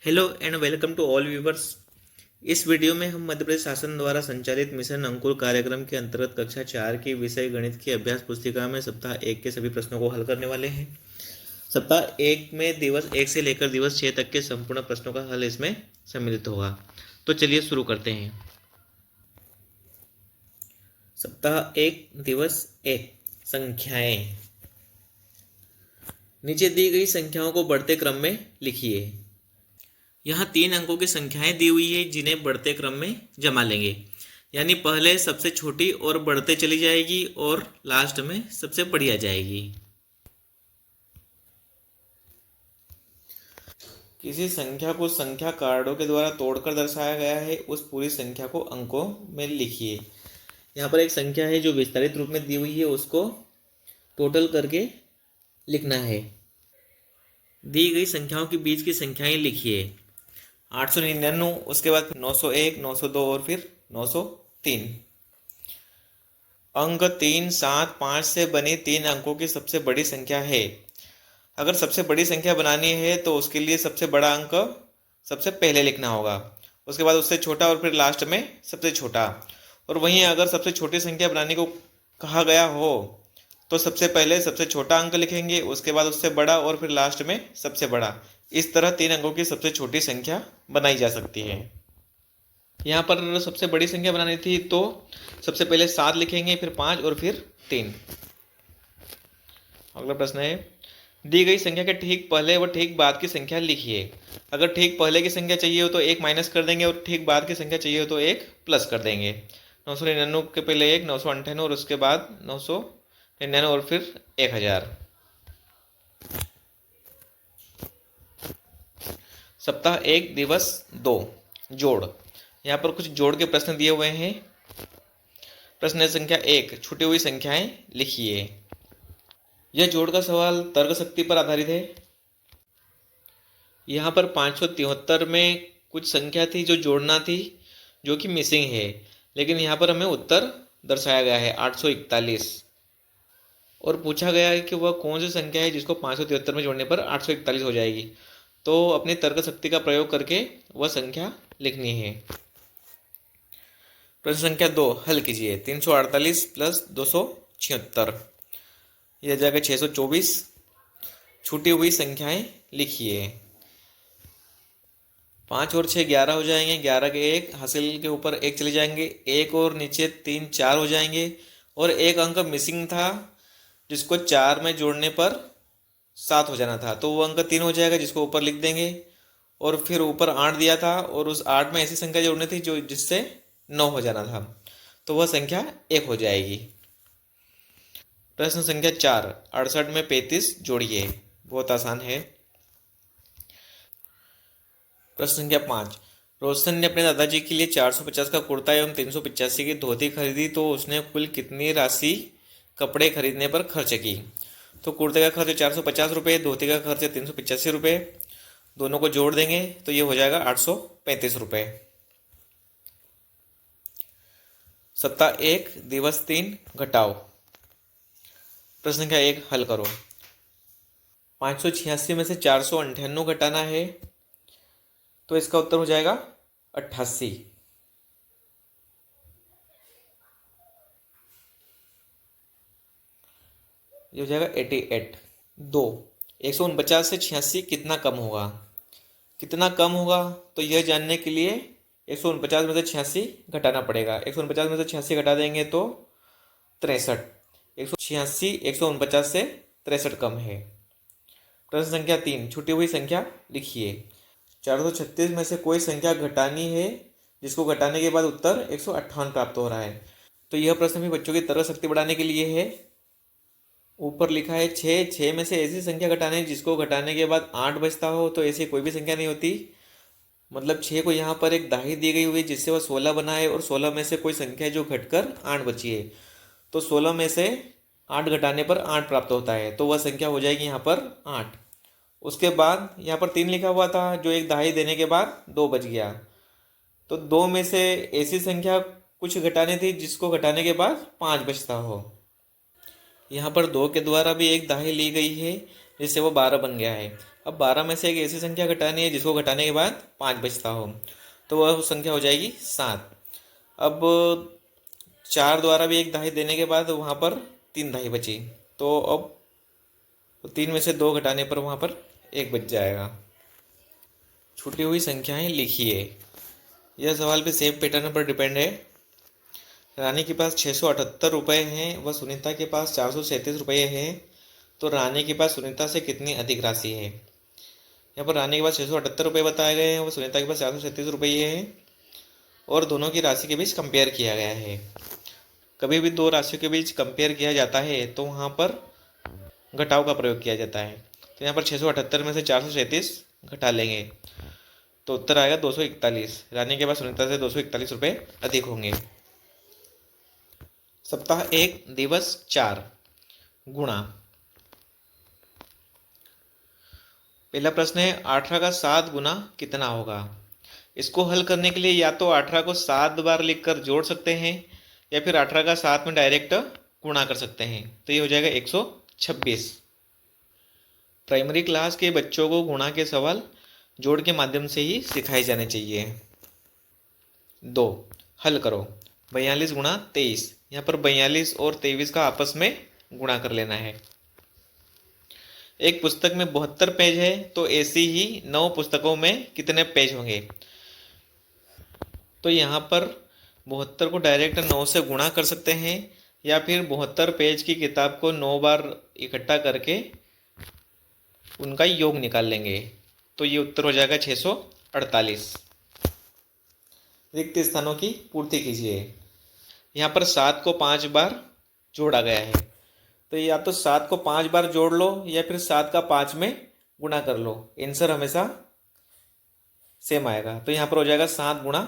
Hello and welcome to all viewers. इस video में हम मध्य प्रदेश शासन द्वारा संचालित मिशन अंकुर कार्यक्रम के अंतर्गत कक्षा 4 की विषय गणित की अभ्यास पुस्तिका में सप्ताह 1 के सभी प्रश्नों को हल करने वाले हैं। सप्ताह 1 में दिवस 1 से लेकर दिवस 6 तक के संपूर्ण प्रश्नों का हल इसमें सम्मिलित होगा। तो चलिए शुरू करते हैं। सप्ताह 1 दिवस 1 संख्याएं। नीचे दी गई संख्याओं को बढ़ते क्रम में लिखिए। यहाँ 3 अंकों की संख्याएं दी हुई है जिन्हें बढ़ते क्रम में जमा लेंगे, यानी पहले सबसे छोटी और बढ़ते चली जाएगी और लास्ट में सबसे बड़ी आ जाएगी। किसी संख्या को संख्या कार्डों के द्वारा तोड़कर दर्शाया गया है, उस पूरी संख्या को अंकों में लिखिए। यहाँ पर एक संख्या है जो विस्तारित रूप में दी हुई है, उसको टोटल करके लिखना है। दी गई संख्याओं के बीच की संख्याएं लिखिए। 899, उसके बाद 901, 902 और फिर 903। अंक 3, 7, 5 से बनी 3 अंकों की सबसे बड़ी संख्या है। अगर सबसे बड़ी संख्या बनानी है तो उसके लिए सबसे बड़ा अंक सबसे पहले लिखना होगा, उसके बाद उससे छोटा और फिर लास्ट में सबसे छोटा। और वहीं अगर सबसे छोटी संख्या बनाने को कहा गया हो तो सबसे पहले सबसे छोटा अंक लिखेंगे, उसके बाद उससे बड़ा और फिर लास्ट में सबसे बड़ा। इस तरह 3 अंकों की सबसे छोटी संख्या बनाई जा सकती है। यहाँ पर सबसे बड़ी संख्या बनानी थी तो सबसे पहले 7 लिखेंगे, फिर 5 और फिर 3। अगला प्रश्न है, दी गई संख्या के ठीक पहले व ठीक बाद की संख्या लिखिए। अगर ठीक पहले की संख्या चाहिए हो तो 1 माइनस कर देंगे और ठीक बाद की संख्या चाहिए हो तो 1 प्लस कर देंगे। 999 के पहले 1, 998 और उसके बाद 999 और फिर 1000। सप्ताह 1 दिवस 2 जोड़। यहाँ पर कुछ जोड़ के प्रश्न दिए हुए हैं। प्रश्न संख्या 1, छूटी हुई संख्याएं लिखिए। यह जोड़ का सवाल तर्क शक्ति पर आधारित है। यहाँ पर 573 में कुछ संख्या थी जो जोड़ना थी, जो कि मिसिंग है, लेकिन यहाँ पर हमें उत्तर दर्शाया गया है 841 और पूछा गया है कि वह कौन सी संख्या है जिसको 573 में जोड़ने पर 841 हो जाएगी। तो अपनी तर्क शक्ति का प्रयोग करके वह संख्या लिखनी है। प्रश्न संख्या 2 हल कीजिए। 348 प्लस 276, यह जाएगा 624। छूटी हुई संख्याएं लिखिए। 5 और 6 11 हो जाएंगे, 11 के 1 हासिल के ऊपर 1 चले जाएंगे, 1 और नीचे 3 4 हो जाएंगे और एक अंक मिसिंग था जिसको 4 में जोड़ने पर 7 हो जाना था, तो वो अंक 3 हो जाएगा जिसको ऊपर लिख देंगे। और फिर ऊपर 8 दिया था और उस 8 में ऐसी संख्या जोड़नी थी जो जिससे 9 हो जाना था, तो वह संख्या 1 हो जाएगी। प्रश्न संख्या 4, 68 में 35 जोड़िए। बहुत आसान है। प्रश्न संख्या 5, रोशन ने अपने दादाजी के लिए 450 का कुर्ता एवं 385 की धोती खरीदी, तो उसने कुल कितनी राशि कपड़े खरीदने पर खर्च की। तो कुर्ते का खर्च 450 रुपये, धोती का खर्च 385 रुपये, दोनों को जोड़ देंगे तो ये हो जाएगा 835 रुपये। सप्ताह 1 दिवस 3 घटाओ। प्रश्न संख्या 1 हल करो। 586 में से 498 घटाना है, तो इसका उत्तर हो जाएगा 88। ये हो जाएगा 88। 2, 149 से 86 कितना कम होगा। कितना कम होगा तो यह जानने के लिए 149 में से 86 घटाना पड़ेगा। 149 में से 86 घटा देंगे तो 63। 186 149 से 63 कम है। प्रश्न संख्या 3, छूटी हुई संख्या लिखिए। 436 में से कोई संख्या घटानी है जिसको घटाने के बाद उत्तर 158 प्राप्त हो रहा है। तो यह प्रश्न भी बच्चों की तर्क शक्ति बढ़ाने के लिए है। ऊपर लिखा है 6 में से ऐसी संख्या घटानी है जिसको घटाने के बाद 8 बचता हो, तो ऐसी कोई भी संख्या नहीं होती। मतलब 6 को यहाँ पर एक दाही दी गई हुई है जिससे वह 16 बना है और 16 में से कोई संख्या जो घटकर 8 बची है, तो 16 में से 8 घटाने पर 8 प्राप्त होता है, तो वह संख्या हो जाएगी यहाँ पर 8। उसके बाद यहाँ पर 3 लिखा हुआ था जो एक दाही देने के बाद 2 बच गया, तो 2 में से ऐसी संख्या कुछ घटानी थी जिसको घटाने के बाद 5 बचता हो। यहाँ पर 2 के द्वारा भी एक दाही ली गई है जिससे वो 12 बन गया है। अब 12 में से एक ऐसी संख्या घटानी है जिसको घटाने के बाद 5 बचता हो, तो वह संख्या हो जाएगी 7। अब 4 द्वारा भी एक दहाई देने के बाद वहाँ पर 3 दहाई बची, तो अब 3 में से 2 घटाने पर वहाँ पर 1 बच जाएगा। छूटी हुई संख्याएं लिखिए। यह सवाल भी सेम पैटर्न पर डिपेंड है। रानी के पास 678 रुपये हैं व सुनीता के पास 437 रुपये हैं, तो रानी के पास सुनीता से कितनी अधिक राशि है। यहाँ पर रानी के पास 678 रुपये बताए गए हैं व सुनीता के पास 437 रुपये हैं और दोनों की राशि के बीच कंपेयर किया गया है। कभी भी दो राशियों के बीच कंपेयर किया जाता है तो वहाँ पर घटाव का प्रयोग किया जाता है। तो यहाँ पर 678 में से 437 घटा लेंगे तो उत्तर आएगा 241। रानी के पास सुनीता से 241 रुपये अधिक होंगे। सप्ताह 1 दिवस 4 गुणा। पहला प्रश्न है 18 का 7 गुना कितना होगा। इसको हल करने के लिए या तो 18 को 7 बार लिखकर जोड़ सकते हैं या फिर 18 का 7 में डायरेक्ट गुणा कर सकते हैं, तो ये हो जाएगा 126। प्राइमरी क्लास के बच्चों को गुणा के सवाल जोड़ के माध्यम से ही सिखाए जाने चाहिए। 2 हल करो। 42 गुणा 23, यहाँ पर 42 और 23 का आपस में गुणा कर लेना है। एक पुस्तक में 72 पेज है, तो ऐसी ही 9 पुस्तकों में कितने पेज होंगे। तो यहाँ पर 72 को डायरेक्ट 9 से गुणा कर सकते हैं या फिर 72 पेज की किताब को 9 बार इकट्ठा करके उनका योग निकाल लेंगे, तो ये उत्तर हो जाएगा 648। रिक्त स्थानों की पूर्ति कीजिए। यहाँ पर 7 को 5 बार जोड़ा गया है, तो या तो 7 को 5 बार जोड़ लो या फिर 7 का 5 में गुणा कर लो, आंसर हमेशा सेम आएगा। तो यहाँ पर हो जाएगा 7 गुणा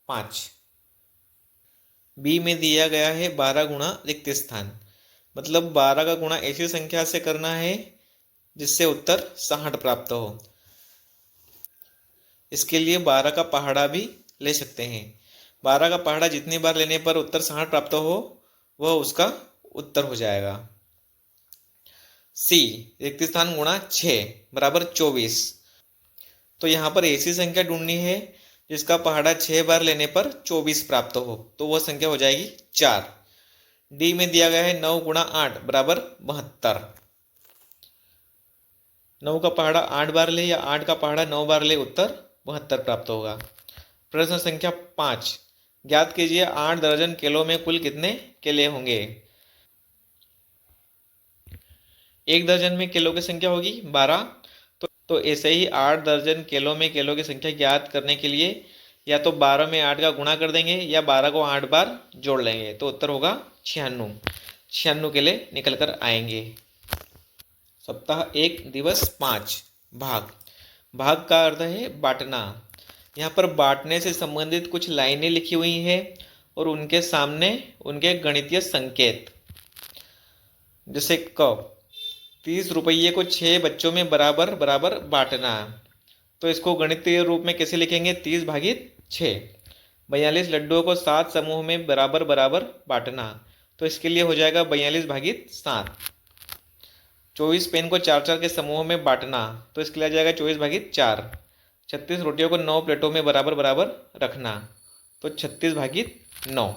5। बी में दिया गया है 12 गुणा रिक्त स्थान, मतलब 12 का गुणा ऐसी संख्या से करना है जिससे उत्तर 60 प्राप्त हो। इसके लिए 12 का पहाड़ा भी ले सकते हैं। 12 का पहाड़ा जितनी बार लेने पर उत्तर 60 प्राप्त हो वह उसका उत्तर हो जाएगा। सी रिक्त स्थान गुणा 6 बराबर 24। तो यहाँ पर ऐसी संख्या ढूंढनी है जिसका पहाड़ा 6 बार लेने पर 24 प्राप्त हो, तो वह संख्या हो जाएगी 4। डी में दिया गया है 9 गुणा 8 बराबर 72। 9 का पहाड़ा 8 बार ले या 8 का पहाड़ा 9 बार ले, उत्तर 72 प्राप्त होगा। प्रश्न संख्या 5 ज्ञात कीजिए 8 दर्जन केलों में कुल कितने केले होंगे। 1 दर्जन में केलों की संख्या होगी 12, तो ऐसे ही 8 दर्जन केलों में केलों की संख्या ज्ञात करने के लिए या तो 12 में 8 का गुणा कर देंगे या 12 को 8 बार जोड़ लेंगे, तो उत्तर होगा 96। 96 केले निकल कर आएंगे। सप्ताह 1 दिवस 5 भाग। भाग का अर्थ है बांटना। यहाँ पर बांटने से संबंधित कुछ लाइनें लिखी हुई हैं और उनके सामने उनके गणितीय संकेत, जैसे क 30 रुपये को 6 बच्चों में बराबर बराबर बांटना, तो इसको गणितीय रूप में कैसे लिखेंगे, 30 भागित 6। 42 लड्डुओं को 7 समूह में बराबर बराबर बांटना, तो इसके लिए हो जाएगा 42 भागित 7। 24 पेन को 4-4 के समूह में बांटना, तो इसके लिए आ जाएगा 24 भागित 4। 36 रोटियों को 9 प्लेटों में बराबर बराबर रखना, तो 36 भागित 9।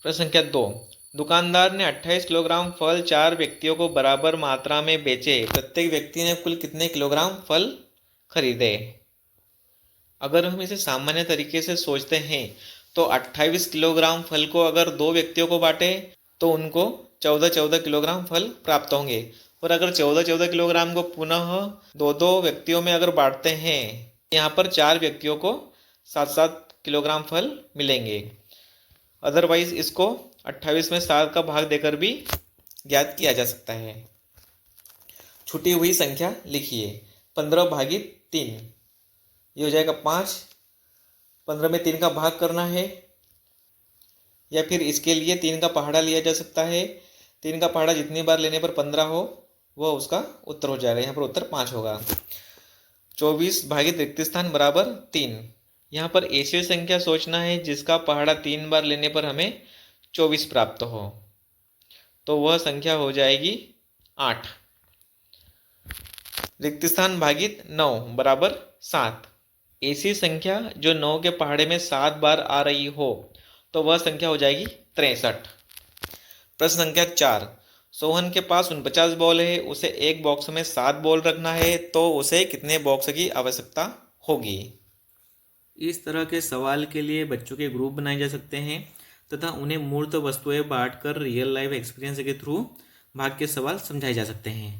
प्रश्न संख्या 2 दुकानदार ने 28 किलोग्राम फल 4 व्यक्तियों को बराबर मात्रा में बेचे। प्रत्येक व्यक्ति ने कुल कितने किलोग्राम फल खरीदे। अगर हम इसे सामान्य तरीके से सोचते हैं तो 28 किलोग्राम फल को अगर 2 व्यक्तियों को बांटे तो उनको 14-14 किलोग्राम फल प्राप्त होंगे, और अगर 14-14 किलोग्राम को पुनः 2-2 व्यक्तियों में अगर बांटते हैं, यहाँ पर 4 व्यक्तियों को 7-7 किलोग्राम फल मिलेंगे। अदरवाइज इसको 28 में 7 का भाग देकर भी ज्ञात किया जा सकता है। छूटी हुई संख्या लिखिए। 15 भागित 3 ये हो जाएगा 5। 15 में 3 का भाग करना है या फिर इसके लिए 3 का पहाड़ा लिया जा सकता है। 3 का पहाड़ा जितनी बार लेने पर 15 हो वह उसका उत्तर हो जाएगा। यहाँ पर उत्तर 5 होगा। 24 भागित रिक्त स्थान बराबर 3। यहाँ पर ऐसी संख्या सोचना है जिसका पहाड़ा 3 बार लेने पर हमें 24 प्राप्त हो, तो वह संख्या हो जाएगी 8। रिक्त स्थान भागित 9 बराबर 7। ऐसी संख्या जो 9 के पहाड़े में 7 बार आ रही हो तो वह संख्या हो जाएगी 63। प्रश्न संख्या 4, सोहन के पास 49 बॉल है, उसे एक बॉक्स में 7 बॉल रखना है, तो उसे कितने बॉक्स की आवश्यकता होगी। इस तरह के सवाल के लिए बच्चों के ग्रुप बनाए जा सकते हैं तथा उन्हें मूर्त वस्तुएं बांटकर रियल लाइफ एक्सपीरियंस के थ्रू भाग के सवाल समझाए जा सकते हैं।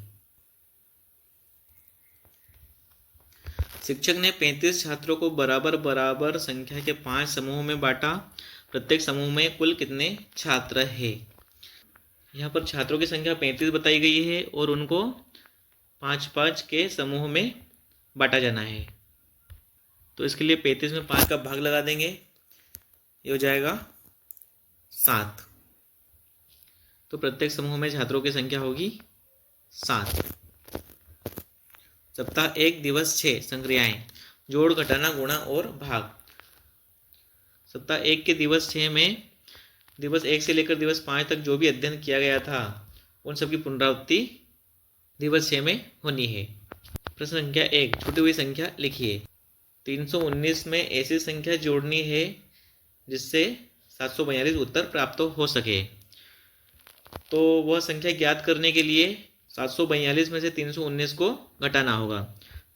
शिक्षक ने 35 छात्रों को बराबर बराबर संख्या के 5 समूहों में बांटा। प्रत्येक समूह में कुल कितने छात्र हैं। यहाँ पर छात्रों की संख्या 35 बताई गई है और उनको 5-5 के समूह में बांटा जाना है। तो इसके लिए 35 में 5 का भाग लगा देंगे, ये हो जाएगा 7। तो प्रत्येक समूह में छात्रों की संख्या होगी 7। सप्ताह 1 दिवस 6 संक्रियाएं, जोड़ घटाना गुणा और भाग। सप्ताह 1 के दिवस 6 में दिवस 1 से लेकर दिवस 5 तक जो भी अध्ययन किया गया था उन सबकी पुनरावृत्ति दिवस 6 में होनी है। प्रश्न संख्या 1, छूटी हुई संख्या लिखिए। 319 में ऐसी संख्या जोड़नी है जिससे 742 उत्तर प्राप्त हो सके। तो वह संख्या ज्ञात करने के लिए 742 में से 319 को घटाना होगा,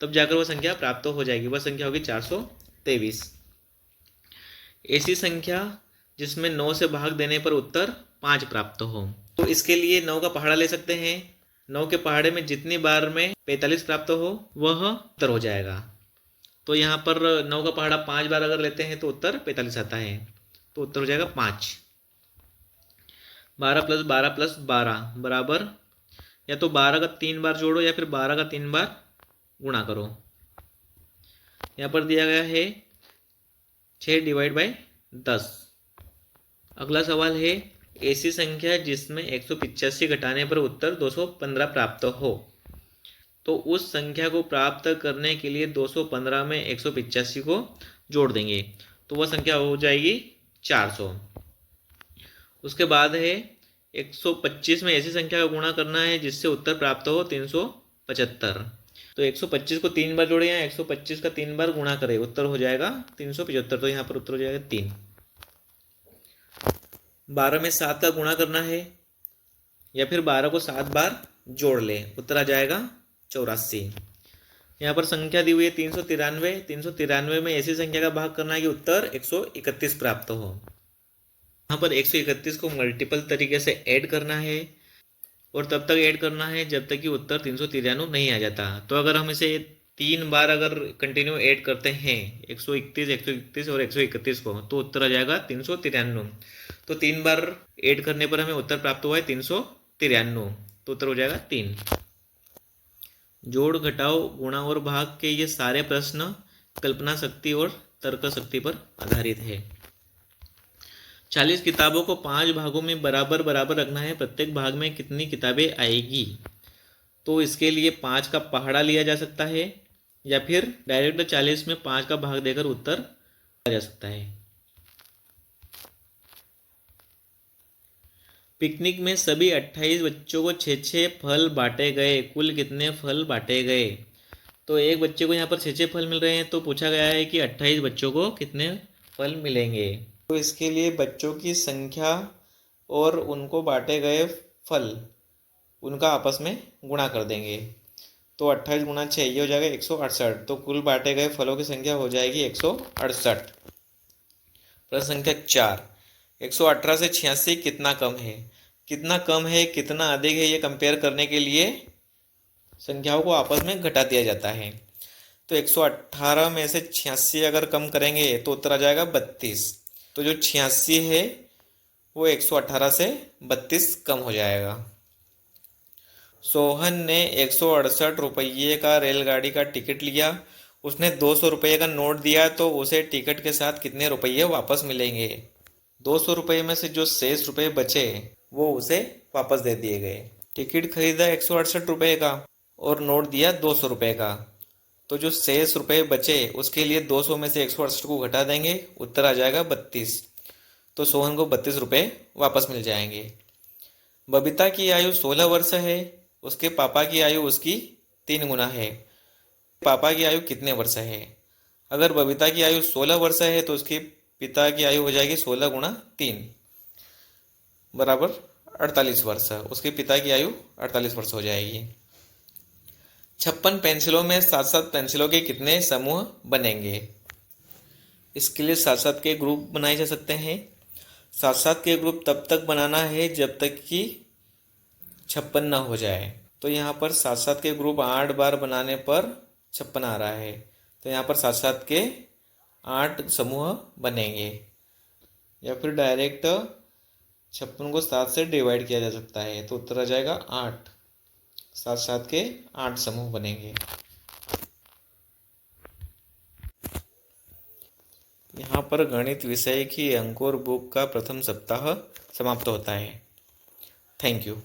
तब जाकर वह संख्या प्राप्त हो जाएगी। वह संख्या होगी 423। ऐसी संख्या जिसमें 9 से भाग देने पर उत्तर 5 प्राप्त हो, तो इसके लिए 9 का पहाड़ा ले सकते हैं। 9 के पहाड़े में जितनी बार में 45 प्राप्त हो वह उत्तर हो जाएगा। तो यहाँ पर 9 का पहाड़ा 5 बार अगर लेते हैं तो उत्तर 45 आता है, तो उत्तर हो जाएगा 5। 12 + 12 + 12 बराबर, या तो 12 का 3 बार जोड़ो या फिर 12 का 3 बार गुणा करो। यहाँ पर दिया गया है 6/10। अगला सवाल है, ऐसी संख्या जिसमें 185 घटाने पर उत्तर 215 प्राप्त हो। तो उस संख्या को प्राप्त करने के लिए 215 में 185 को जोड़ देंगे, तो वह संख्या हो जाएगी 400। उसके बाद है 125 में ऐसी संख्या का गुणा करना है जिससे उत्तर प्राप्त हो 375। तो 125 को 3 बार जोड़े या 125 का 3 बार गुणा करें, उत्तर हो जाएगा 375। तो यहाँ पर उत्तर हो जाएगा 3। 12 में 7 का गुणा करना है या फिर 12 को 7 बार जोड़ ले, उत्तर आ जाएगा 84। यहाँ पर संख्या दी हुई है 393। 393 में ऐसी संख्या का भाग करना है कि उत्तर 131 प्राप्त हो। यहाँ पर 131 को मल्टीपल तरीके से ऐड करना है और तब तक ऐड करना है जब तक कि उत्तर 393 नहीं आ जाता। तो अगर हम इसे 3 बार अगर कंटिन्यू ऐड करते हैं 131, 131 और 131 को, तो उत्तर आ जाएगा 393। तो 3 बार ऐड करने पर हमें उत्तर प्राप्त हुआ है 393, तो उत्तर हो जाएगा 3। जोड़ घटाओ गुणा और भाग के ये सारे प्रश्न कल्पना शक्ति और तर्क शक्ति पर आधारित है। 40 किताबों को 5 भागों में बराबर बराबर रखना है, प्रत्येक भाग में कितनी किताबें आएगी। तो इसके लिए 5 का पहाड़ा लिया जा सकता है या फिर डायरेक्ट 40 में 5 का भाग देकर उत्तर आ जा सकता है। पिकनिक में सभी 28 बच्चों को 6-6 फल बांटे गए, कुल कितने फल बांटे गए। तो एक बच्चे को यहाँ पर 6-6 फल मिल रहे हैं, तो पूछा गया है कि 28 बच्चों को कितने फल मिलेंगे। तो इसके लिए बच्चों की संख्या और उनको बांटे गए फल उनका आपस में गुणा कर देंगे। तो 28 गुणा 6 ये हो जाएगा 168। तो कुल बांटे गए फलों की संख्या हो जाएगी 168। प्रश्न संख्या 4, 118 से 86 कितना कम है। कितना कम है कितना अधिक है ये कंपेयर करने के लिए संख्याओं को आपस में घटा दिया जाता है। तो 118 में से 86 अगर कम करेंगे तो उत्तर आ जाएगा 32। तो जो 86 है वो 118 से 32 कम हो जाएगा। सोहन ने 168 रुपये का रेलगाड़ी का टिकट लिया, उसने 200 रुपये का नोट दिया, तो उसे टिकट के साथ कितने रुपये वापस मिलेंगे। 200 रुपये में से जो शेष रुपये बचे वो उसे वापस दे दिए गए। टिकट खरीदा 168 रुपये का और नोट दिया 200 रुपये का, तो जो शेष रुपये बचे उसके लिए 200 में से 168 को घटा देंगे, उत्तर आ जाएगा 32। तो सोहन को 32 रुपये वापस मिल जाएंगे। बबीता की आयु 16 वर्ष है, उसके पापा की आयु उसकी 3 गुना है। पापा की आयु कितने वर्ष है? अगर बबीता की आयु 16 वर्ष है तो उसके पिता की आयु हो जाएगी 16 गुणा 3 बराबर 48 वर्ष। उसके पिता की आयु 48 वर्ष हो जाएगी। 56 पेंसिलों में 7-7 पेंसिलों के कितने समूह बनेंगे? इसके लिए 7-7 के ग्रुप बनाए जा सकते हैं। 7-7 के ग्रुप तब तक बनाना है जब तक कि 56 ना हो जाए। तो यहाँ पर 7-7 के ग्रुप 8 बार बनाने पर 56 आ रहा है। तो यहाँ पर 7-7 के 8 समूह बनेंगे, या फिर डायरेक्ट 56 को 7 से डिवाइड किया जा सकता है। तो उत्तर आ जाएगा 8। 7-7 के 8 समूह बनेंगे। यहाँ पर गणित विषय की अंकुर बुक का प्रथम सप्ताह समाप्त होता है। Thank you.